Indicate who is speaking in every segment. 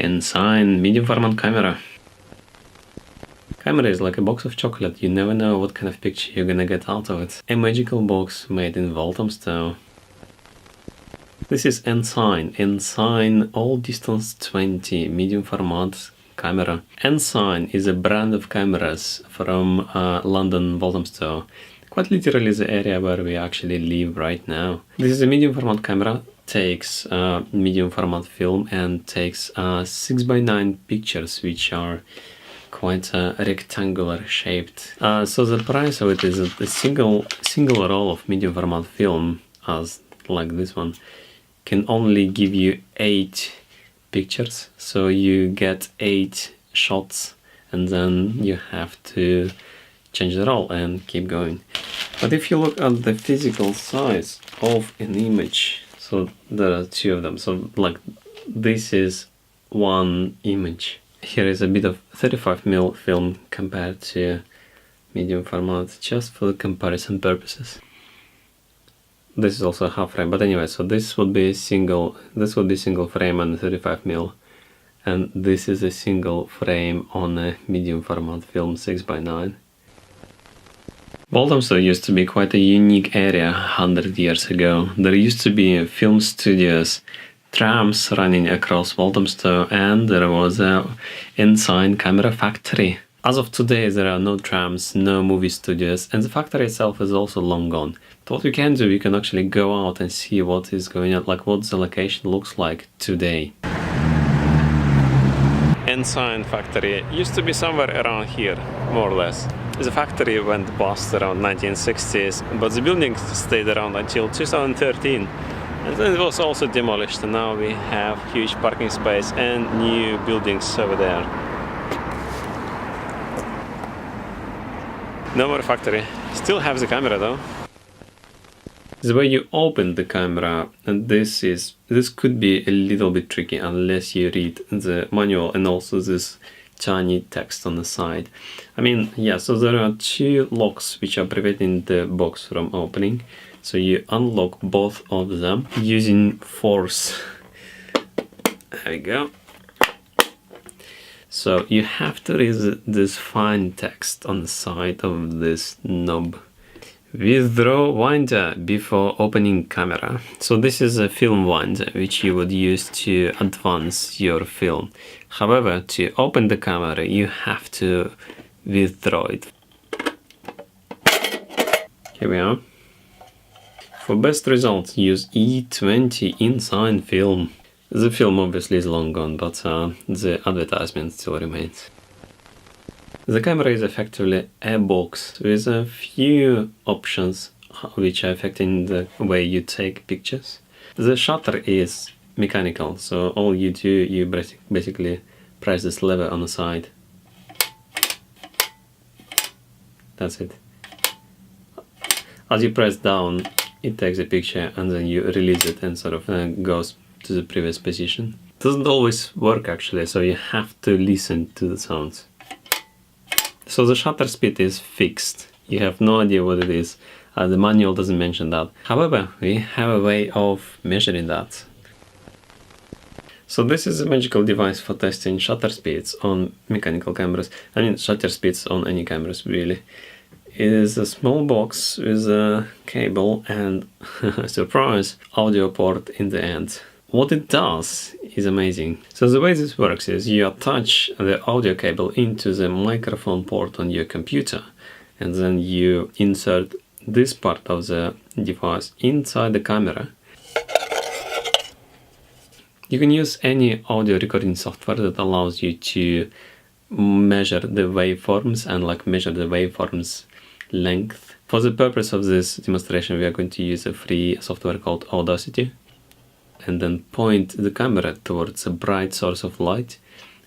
Speaker 1: Ensign medium format camera. Camera is like a box of chocolate, you never know what kind of picture you're gonna get out of it. A magical box made in Walthamstow. This is Ensign All Distance 20 medium format camera. Ensign is a brand of cameras from London Walthamstow. Quite literally the area where we actually live right now. This is a medium format camera, takes medium format film and takes 6x9 pictures, which are quite rectangular shaped. So the price of it is a single roll of medium format film, as like this one, can only give you 8 pictures. So you get 8 shots and then you have to change the roll and keep going. But if you look at the physical size of an image, so there are 2 of them, so like this is one image. Here is a bit of 35mm film compared to medium format, just for the comparison purposes. This is also a half frame, but anyway, so this would be single frame on 35mm, and this is a single frame on a medium format film 6x9. Walthamstow used to be quite a unique area 100 years ago. There used to be film studios, trams running across Walthamstow, and there was a Ensign camera factory. As of today, there are no trams, no movie studios, and the factory itself is also long gone. But what we can do, we can actually go out and see what is going on, like what the location looks like today. Ensign factory used to be somewhere around here, more or less. The factory went bust around 1960s, but the building stayed around until 2013. And then it was also demolished, and now we have huge parking space and new buildings over there. No more factory. Still have the camera though. The way you open the camera, and this could be a little bit tricky unless you read the manual and also this tiny text on the side. I mean, yeah, so there are 2 locks which are preventing the box from opening. So you unlock both of them using force. There we go. So you have to read this fine text on the side of this knob. Withdraw winder before opening camera. So this is a film winder which you would use to advance your film. However, to open the camera you have to withdraw it. Here we are. For best results, use E20 Ensign film. The film obviously is long gone, but the advertisement still remains. The camera is effectively a box with a few options which are affecting the way you take pictures. The shutter is mechanical, so all you do, you basically press this lever on the side. That's it. As you press down, it takes a picture and then you release it and sort of goes to the previous position. It doesn't always work actually, so you have to listen to the sounds. So the shutter speed is fixed. You have no idea what it is. The manual doesn't mention that. However, we have a way of measuring that. So this is a magical device for testing shutter speeds on mechanical cameras. I mean shutter speeds on any cameras really. It is a small box with a cable and, surprise, audio port in the end. What it does is amazing. So the way this works is you attach the audio cable into the microphone port on your computer, and then you insert this part of the device inside the camera. You can use any audio recording software that allows you to measure the waveforms and measure the waveforms length. For the purpose of this demonstration, we are going to use a free software called Audacity, and then point the camera towards a bright source of light,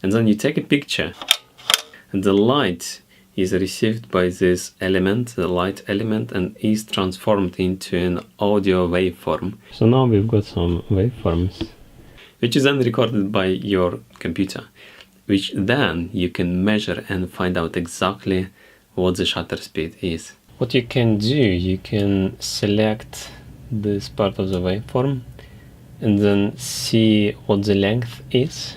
Speaker 1: and then you take a picture, and the light is received by this element, the light element, and is transformed into an audio waveform. So now we've got some waveforms, which is then recorded by your computer, which then you can measure and find out exactly what the shutter speed is. What you can do, you can select this part of the waveform and then see what the length is.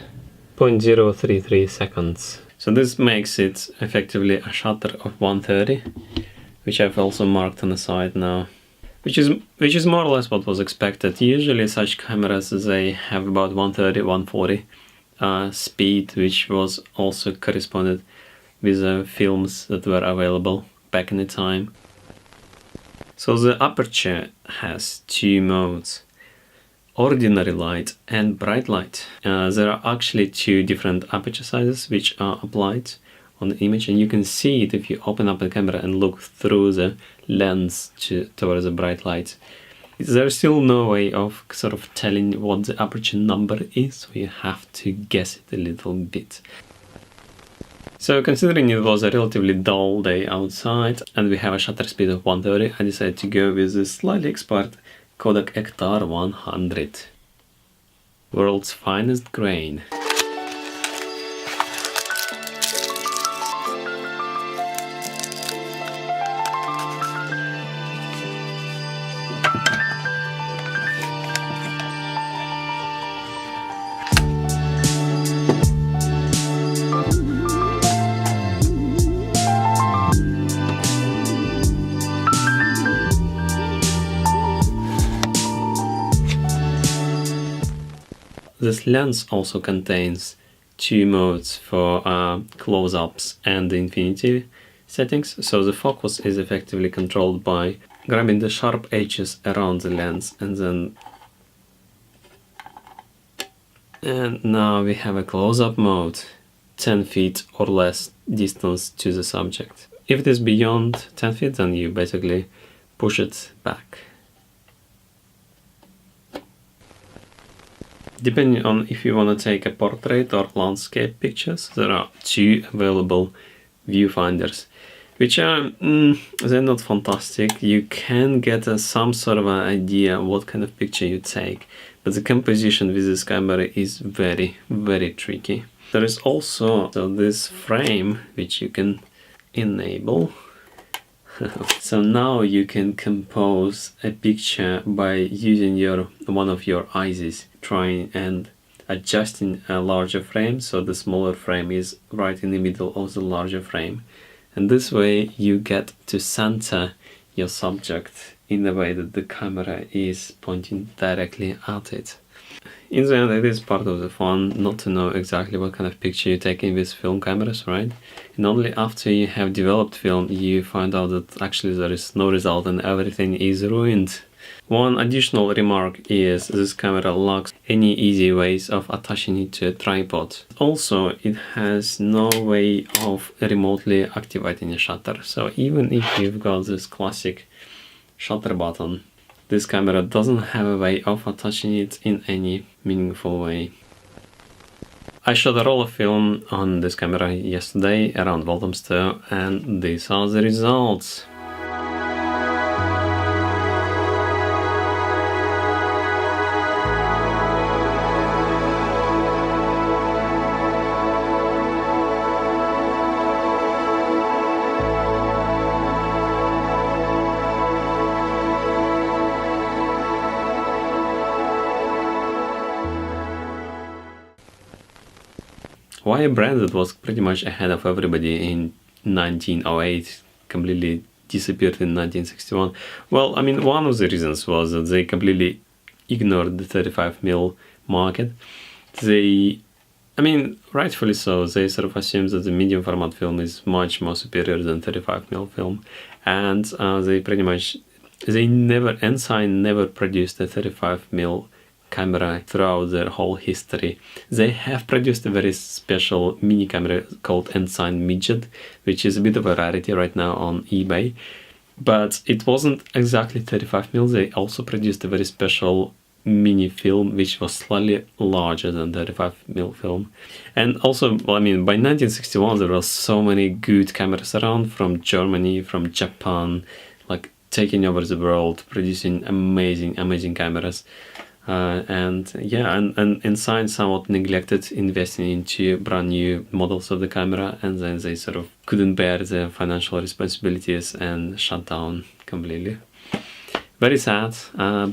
Speaker 1: 0.033 seconds. So this makes it effectively a shutter of 130, which I've also marked on the side now. Which is more or less what was expected. Usually such cameras, they have about 130, 140 speed, which was also corresponded with the films that were available back in the time. So the aperture has two modes: ordinary light and bright light. There are actually two different aperture sizes which are applied on the image, and you can see it if you open up the camera and look through the lens towards the bright light. There's still no way of sort of telling what the aperture number is, so you have to guess it a little bit. So considering it was a relatively dull day outside and we have a shutter speed of 130, I decided to go with the slightly expired Kodak Ektar 100. World's finest grain. This lens also contains two modes for close-ups and the infinity settings, so the focus is effectively controlled by grabbing the sharp edges around the lens and now we have a close-up mode, 10 feet or less distance to the subject. If it is beyond 10 feet, then you basically push it back. Depending on if you want to take a portrait or landscape pictures, there are two available viewfinders, which are, they're not fantastic. You can get some sort of an idea what kind of picture you take, but the composition with this camera is very, very tricky. There is also this frame which you can enable. So now you can compose a picture by using one of your eyes, trying and adjusting a larger frame, so the smaller frame is right in the middle of the larger frame, and this way you get to center your subject in a way that the camera is pointing directly at it. In the end, it is part of the fun not to know exactly what kind of picture you're taking with film cameras, right? And only after you have developed film, you find out that actually there is no result and everything is ruined. One additional remark is this camera lacks any easy ways of attaching it to a tripod. Also, it has no way of remotely activating a shutter. So even if you've got this classic shutter button, this camera doesn't have a way of attaching it in any meaningful way. I shot a roll of film on this camera yesterday around Walthamstow, and these are the results. Why a brand that was pretty much ahead of everybody in 1908 completely disappeared in 1961? Well, I mean, one of the reasons was that they completely ignored the 35mm market. Rightfully so, they sort of assumed that the medium format film is much more superior than 35mm film, and Ensign never produced a 35mm camera throughout their whole history. They have produced a very special mini camera called Ensign Midget, which is a bit of a rarity right now on eBay, but it wasn't exactly 35mm. They also produced a very special mini film which was slightly larger than 35mm film. And also, well, I mean, by 1961 there were so many good cameras around, from Germany, from Japan, like taking over the world, producing amazing cameras. And Ensign somewhat neglected investing into brand new models of the camera, and then they sort of couldn't bear the financial responsibilities and shut down completely. Very sad,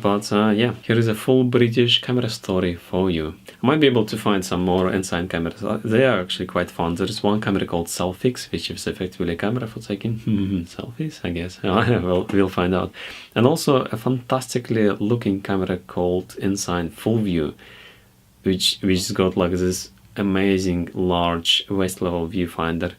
Speaker 1: but yeah, here is a full British camera story for you. I might be able to find some more Ensign cameras. They are actually quite fun. There is one camera called Selfix, which is effectively a camera for taking selfies, I guess. We'll find out. And also a fantastically looking camera called Ensign Full View, which has got like this amazing large waist level viewfinder.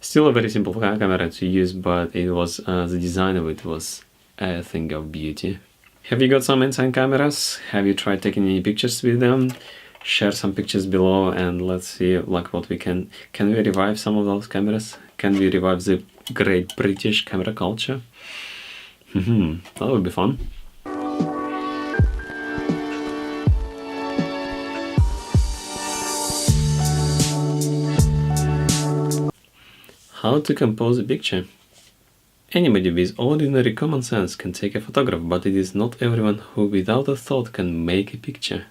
Speaker 1: Still a very simple camera to use, but it was the design of it was a thing of beauty. Have you got some Ensign cameras? Have you tried taking any pictures with them? Share some pictures below and let's see like what we can we revive some of those cameras? Can we revive the great British camera culture? That would be fun. How to compose a picture. Anybody with ordinary common sense can take a photograph, but it is not everyone who without a thought can make a picture.